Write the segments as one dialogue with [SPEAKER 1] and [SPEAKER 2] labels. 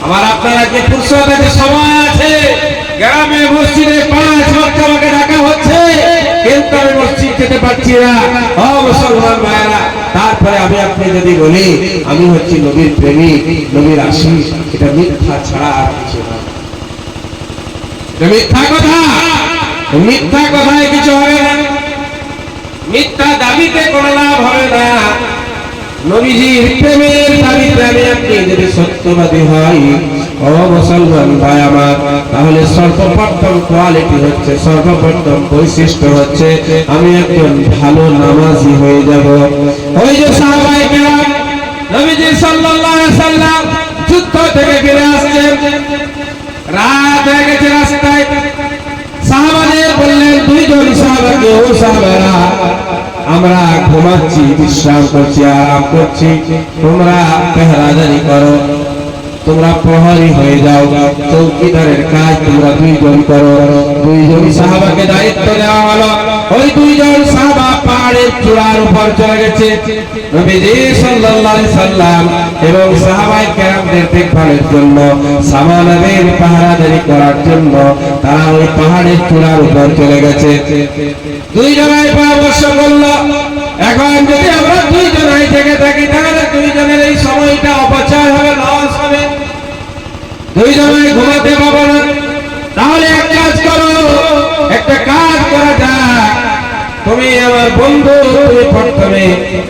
[SPEAKER 1] আমার আপনার আজকে ফুরসত আছে, সময় আছে, গ্রামে মসজিদে 5 ওয়াক্ত আমাকে ডাকা হচ্ছে, কিন্তু আমি মসজিদ যেতে পারছি না। ও মুসলমান ভাইরা, তারপরে আমি আপনি যদি বলি আমি হচ্ছি নবীর প্রেমিক, নবীর আশিক, এটা মিথ্যা ছাড়া আর কিছু না। এটা মিথ্যা কথা, মিথ্যা কথায় কিছু হবে না, মিথ্যা দাবিতে কোনো লাভ হবে না। নবীজির প্রেমের দাবিতে আমি আপনি যদি সত্যবাদী হই, ও মুসলমান ভাই আমার, তাহলে সর্বপ্রথম কোয়ালিটি হচ্ছে, সর্বপ্রথম বৈশিষ্ট্য হচ্ছে আমি একজন ভালো নামাজি হয়ে যাব। ওই যে সাহাবায়ে কেরাম নবীজি সাল্লাল্লাহু আলাইহি সাল্লাম যুদ্ধ থেকে ফিরে আসছেন, রাত হয়ে গেছে, রাস্তায় সাহাবাদের বললেন, 2 জন সাহাবাকে, ও সাহাবারা আমরা ঘুমাচ্ছি, বিশ্রাম করছি, আরাম করছি, তোমরা পেহরাদারি করো, তোমরা প্রহরী হয়ে যাও, চৌকিদারের কাজ তোমরা 2 জন করো। 2 জন সাহাবাকে দায়িত্ব দেওয়া হলো। ওই 2 জন সাহাবা পাহাড়ের চূড়ার উপর চলে গেছে। নবীজি সাল্লাল্লাহু আলাইহি সাল্লাম এবং সাহাবায়ে কেরামদের দেখভালের জন্য, সামানাদের পাহারাদারি করার জন্য তারা ওই পাহাড়ের চূড়ার উপর চলে গেছে। 2 জনাই পরামর্শ করলো, এখন যদি আমরা 2 জনাই থেকে থাকি তাহলে 2 জনের এই সময়টা অপচয় হবে, লস হবে, 2 জনাই ঘুমাতে পাবো না। তাহলে এক কাজ করো, একটা কাজ করা যাক, তুমি আমার বন্ধু, তুমি প্রথমে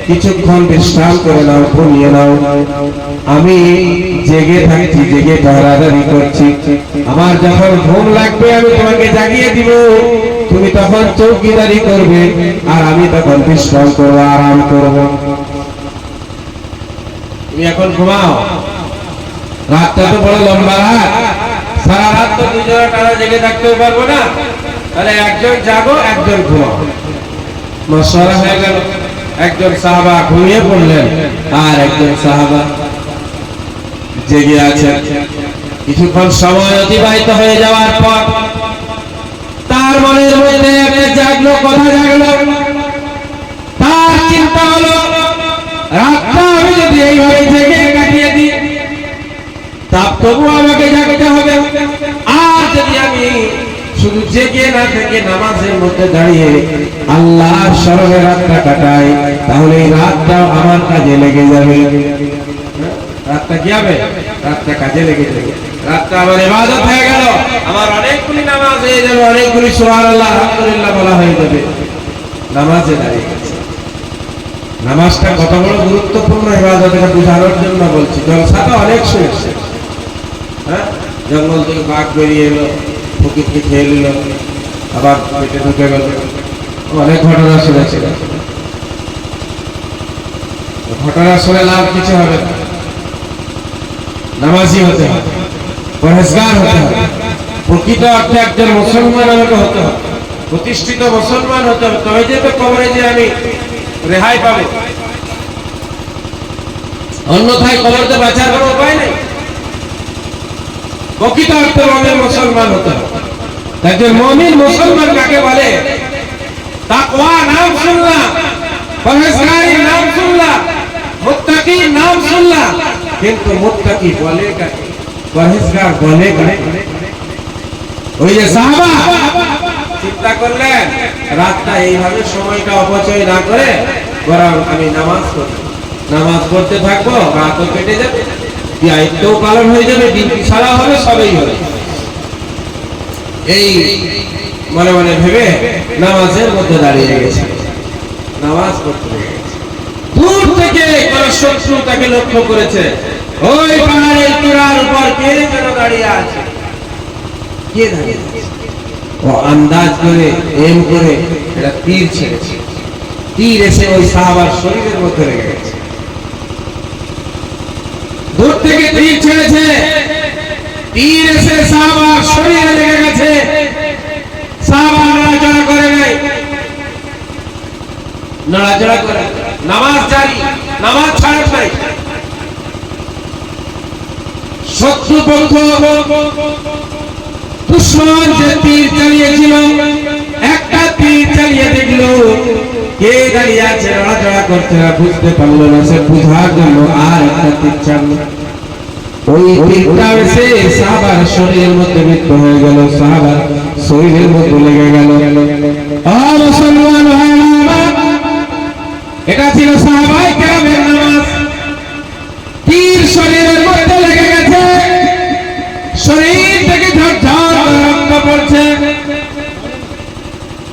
[SPEAKER 1] কিছুক্ষণ বিশ্রাম করে নাও, ঘুমিয়ে নাও, আমি জেগে থাকছি, জেগে পাহারাদারি করছি, আমার যখন ঘুম লাগবে আমি তোমাকে জাগিয়ে দিব, তুমি তখন চৌকিদারি করবে আর আমি তখন বিশ্রাম করবো, আরাম করবো। তুমি এখন ঘুমাও, রাতটা তো বড় লম্বা রাত, সারা রাত তো 2 জনে টানা জেগে থাকতেও পারবো না, তাহলে একজন জাগো, একজন ঘুমাও। মশওয়ারা হয়ে গেল, একজন সাহাবা ঘুমিয়ে পড়লেন আর একজন সাহাবা জেগে আছেন। কিছুক্ষণ সময় অতিবাহিত হয়ে যাওয়ার পর তার মনের মধ্যে একটা জাগলো, কথা জাগলো, তার চিন্তা হলো, রাতটা আমি যদি এইভাবে জেগে কাটিয়ে দিই তা তবু আমাকে জাগতে হবে, আর যদি আমি শুধু জেগে না থেকে নামাজের মধ্যে দাঁড়িয়ে আল্লাহর স্মরণে রাতটা কাটাই, তাহলে এই রাতটাও আমার কাজে লেগে যাবে। রাতটা কি হবে? রাতটা কাজে লেগে যাবে, রাতটা আমার ইবাদত হয়ে গেল, আমার অনেকগুলি নামাজ হয়ে যাবে, অনেকগুলি সুবহানাল্লাহ আলহামদুলিল্লাহ বলা হয়ে যাবে। নামাজে দাঁড়িয়ে গেছে। নামাজটা কত বড় গুরুত্বপূর্ণ ইবাদত এটা বোঝানোর জন্য বলছি। জলসাটা অনেক শুনেছে, হ্যাঁ, জঙ্গল থেকে বাঘ বেরিয়ে এলো, ফকিরকে খেয়ে নিল, আবার পেটে ঢুকে গেল, অনেক ঘটনা শুনেছে। ঘটনা শুনে লাভ কিছু হবে না, নামাজি হতে হবে, পরহেজগার হতে হবে, প্রকৃত অর্থে একজন মুসলমান আমাকে হতে হবে, প্রতিষ্ঠিত মুসলমান হতে হবে, তবে যে তো কবরে যে আমি রেহাই পাবো, অন্যথায় কবরতে বাঁচার কোনো উপায় নেই। প্রকৃত অর্থে মুমিন মুসলমান হতে হবে। একজন মুমিন মুসলমান কাকে বলে? তাকওয়া নাম শুনলাম, পরহেজগারির নাম শুনলাম, মুত্তাকির নাম শুনলাম, কিন্তু মুত্তাকি বলে কাকে, পরহেজগার বলে কাকে? ওই যে সাহাবা চিন্তা করলেন, রাতটা এইভাবে সময়টা অপচয় না করে বরং আমি নামাজ পড়তে থাকবো, রাতও কেটে যাবে, দায়িত্বও পালন হয়ে যাবে, ডিউটি সারা হবে, সবই হবে। এই মনে মনে ভেবে নামাজের মধ্যে দাঁড়িয়ে গেছে, নামাজ পড়তে গেছে। দূর থেকে কোন শত্রু তাকে লক্ষ্য করেছে, ওই পাহাড়ের চূড়ার উপর কে যেন দাঁড়িয়ে আছে, কে দাঁড়িয়ে আছে, ও আন্দাজ করে এম করে এটা তীর ছেড়েছে, তীর এসে ওই সাহাবার শরীরের মধ্যে লেগে গেছে। দূর থেকে তীর ছেড়েছে, তীর এসে সাহাবার শরীরে লেগে গেছে, সাহাবা নড়াচড়া করে নাই, নড়াচড়া করে নামাজ জারি, নামাজ ছাড়েন নাই। শত্রুপক্ষ দুশমন যে তীর চালিয়েছিল, একটা তীর চালিয়ে দেখলো কে দাঁড়িয়ে আছে, নড়াচড়া করছে না, বুঝতে পারলো না, সে বুঝার জন্য আর একটা তীর চাললো। ওই তীরটা এসে সাহাবার শরীরের মধ্যে বিদ্ধ হয়ে গেল, সাহাবার শরীরের মধ্যে লেগে গেল। মুসলমান ভাইরা আমার, এটা ছিল সাহাবায়ে কেরামের নামাজ। তীর শরীরের মধ্যে লেগে গেছে, শরীর থেকে ঝরঝর রক্ত পড়ছে,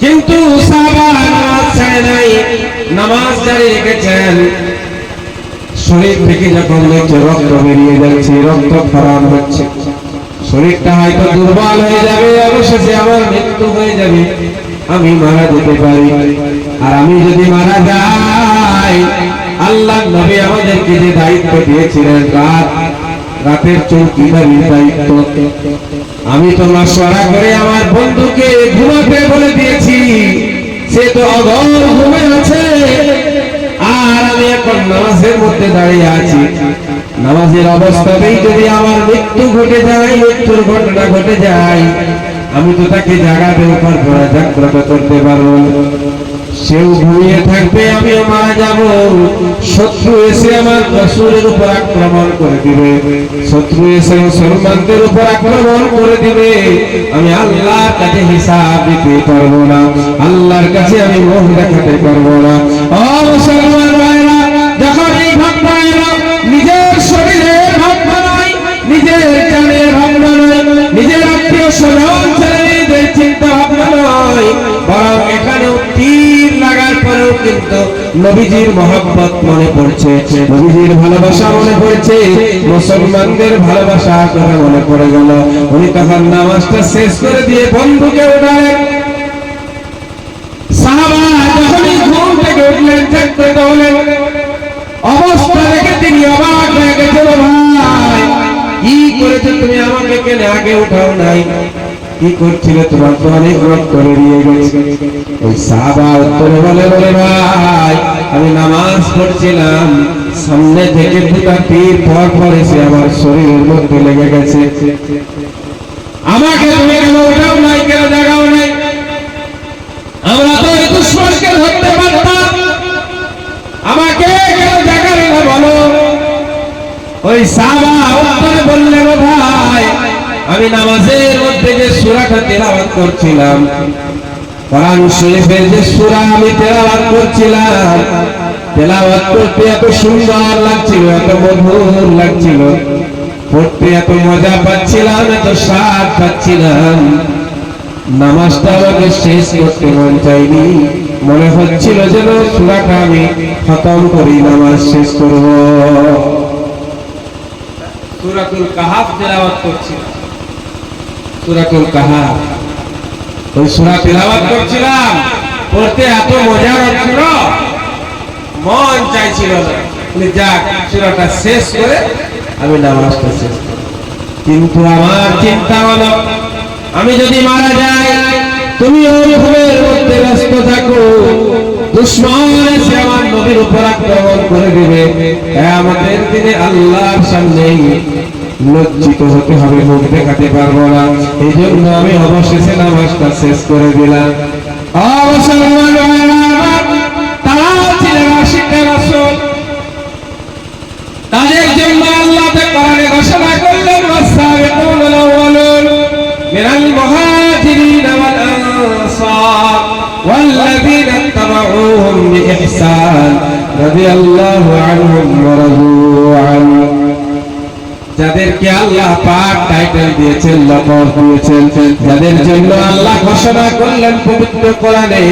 [SPEAKER 1] কিন্তু সাহাবা নামাজ ছেড়ে নাই, নামাজ জারি রেখেছেন। শরীর থেকে যখন দেখছে রক্ত বেরিয়ে যাচ্ছে, রক্ত খরণ হচ্ছে, শরীরটা হয়তো দুর্বল হয়ে যাবে, অবশেষে আমার মৃত্যু হয়ে যাবে, আমি মারা যেতে পারি। আর আমি যদি মারা যাই, আল্লাহর নবী আমাদেরকে যে দায়িত্ব দিয়েছিলেন রাতের চৌকিদারির দায়িত্ব, আমি তো মাশওয়ারা করে আমার বন্ধুকে ঘুমাতে বলে দিয়েছি, সে তো অঘোর ঘুমে আছে, আর আমি এখন নামাজের মধ্যে দাঁড়িয়ে আছি। নামাজের অবস্থাতেই যদি আমার মৃত্যু ঘটে যায়, মৃত্যুর ঘটনা ঘটে যায়, আমি তো তাকে জাগাতে পারবো না, জাগ্রত করতে পারবো না। সেও ঘুমিয়ে থাকবে, আমিও মারা যাব। শত্রু এসে আমার রাসূলের উপর আক্রমণ করে দিবে, শত্রু এসে মুসলমানদের উপর আক্রমণ করে দিবে, আমি আল্লাহর কাছে হিসাব দিতে পারবো না, আল্লাহর কাছে আমি মুখ দেখাতে পারবো না। ও মুসলমান ভাইরা, যখন এই ভাবনা এলো, নিজের শরীরে ভাবনা নয়, নিজের জানের ভাবনা নয়, নিজের আত্মীয় স্বজন ছেলেদের চিন্তা ভাবনা নয়, বরং এখানেও তীর লাগার পরেও কিন্তু নবীজির মহব্বত মনে পড়ছে, নবীজির ভালোবাসা মনে পড়ছে, মুসলমানদের ভালোবাসা করে মনে পড়ে গেল। উনি তখন নামাজটা শেষ করে দিয়ে বন্ধুকে উঠালেন। সাহাবা যখনই ঘুম থেকে উঠলেন, জাগতে হলেন, অবস্থা দেখে তিনি অবাক হয়ে গেছেন। ভাই, কি করেছো তুমি? আমাকে কেন আগে উঠাও নাই? কি করছিলে? তোমার তো অনেক রক্ত বেরিয়ে গেছে। ওই সাহাবা উত্তরে বলে, ভাই আমি নামাজ পড়ছিলাম, সামনে থেকে দুটা তীর পর পর এসে আমার শরীরের মধ্যে লেগে গেছে, আমাকে তুমি কেন উঠাও নাই, কেন জাগাও নাই? আমরা তো এই দুশমনকে ধরতে পারতাম, আমাকে কেন জাগালে না বলো? ওই সাহাবা উত্তরে বললেন, ভাই আমি নামাজের মধ্যে যে সূরাটা তেলাওয়াত করছিলাম, কোরআন শরীফের যে সূরা আমি তেলাওয়াত করছিলাম, তেলাওয়াত করতে এত সুন্দর লাগছিল, এত মধুর লাগছিল, পড়তে এত মজা পাচ্ছিলাম, এত স্বাদ পাচ্ছিলাম, নামাজটা আমাকে শেষ করতে মন চাইনি, মনে হচ্ছিল যেন সূরাটা আমি খতম করি, নামাজ শেষ করব। সূরাতুল কাহাফ তেলাওয়াত করছিলাম, সূরাতুল কাহাফ, ওই সূরা তেলাওয়াত করছিলাম, পড়তে এত মজা হচ্ছিল, মন চাইছিল না যাক সূরাটা শেষ করে আমি নামাজটা শেষ করি। কিন্তু আমার চিন্তা হলো, আমি যদি মারা যাই, তুমি ওই ঘুমের মধ্যে ব্যস্ত থাকো, দুশমন এসে আমার নবীর উপর আক্রমণ করে দিবে, কিয়ামতের দিনে আল্লাহর সামনে লজ্জিত হতে হবে, মুখ দেখাতে পারবো না। এই জন্য আমি অবশেষে নামাজটা শেষ করে দিলাম। তারা ছিলেন আশিকে রাসূল, তাদের জন্য আল্লাহ কোরআনে ঘোষণা করলেন, ওয়াস-সাবিকুনাল আউওয়ালুন মিনাল মুহাজিরিন ওয়াল আনসার ওয়াল্লাযীনা ইত্তাবাউহুম বিইহসান রাদিয়াল্লাহু আনহুম ওয়া রাদু আনহু। যাদেরকে আল্লাহ পাক টাইটেল দিয়েছেন, লকব দিয়েছেন, যাদের জন্য আল্লাহ ঘোষণা করলেন পবিত্র কোরআনে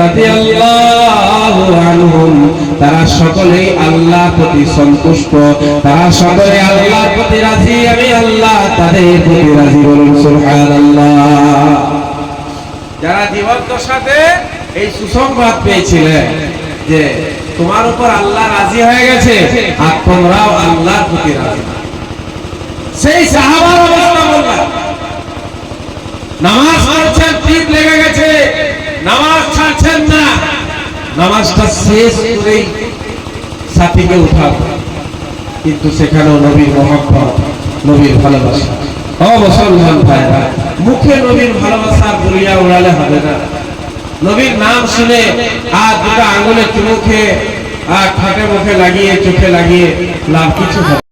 [SPEAKER 1] রাদিয়াল্লাহু আনহুম, তারা সকলেই আল্লাহর প্রতি সন্তুষ্ট, তারা সকলে আল্লাহর প্রতি রাজি, আমি আল্লাহ তাদের প্রতি রাজি। বলুন সুবহানাল্লাহ। যারা জীবদ্দশাতে এই সুসংবাদ পেয়েছিলেন যে তোমার উপর আল্লাহ রাজি হয়ে গেছে, আর তোমরাও আল্লাহর প্রতি রাজি, সেই সাহাবার অবস্থা বললাম। নামাজ পড়ছেন, তীর লেগে গেছে, নামাজ ছাড়ছেন না, নামাজটা শেষ করেই সাথীকে উঠাবো, কিন্তু সেখানেও নবীর মহব্বত, নবীর ভালোবাসা। ও মুসলমান ভাইরা, মুখে নবীর ভালোবাসা বলিয়া উড়ালে হবে না। নবীর নাম শুনে আর দুটো আঙুলে চুমুখে আর ঠাটে মুখে লাগিয়ে, চোখে লাগিয়ে লাভ কিছু হবে।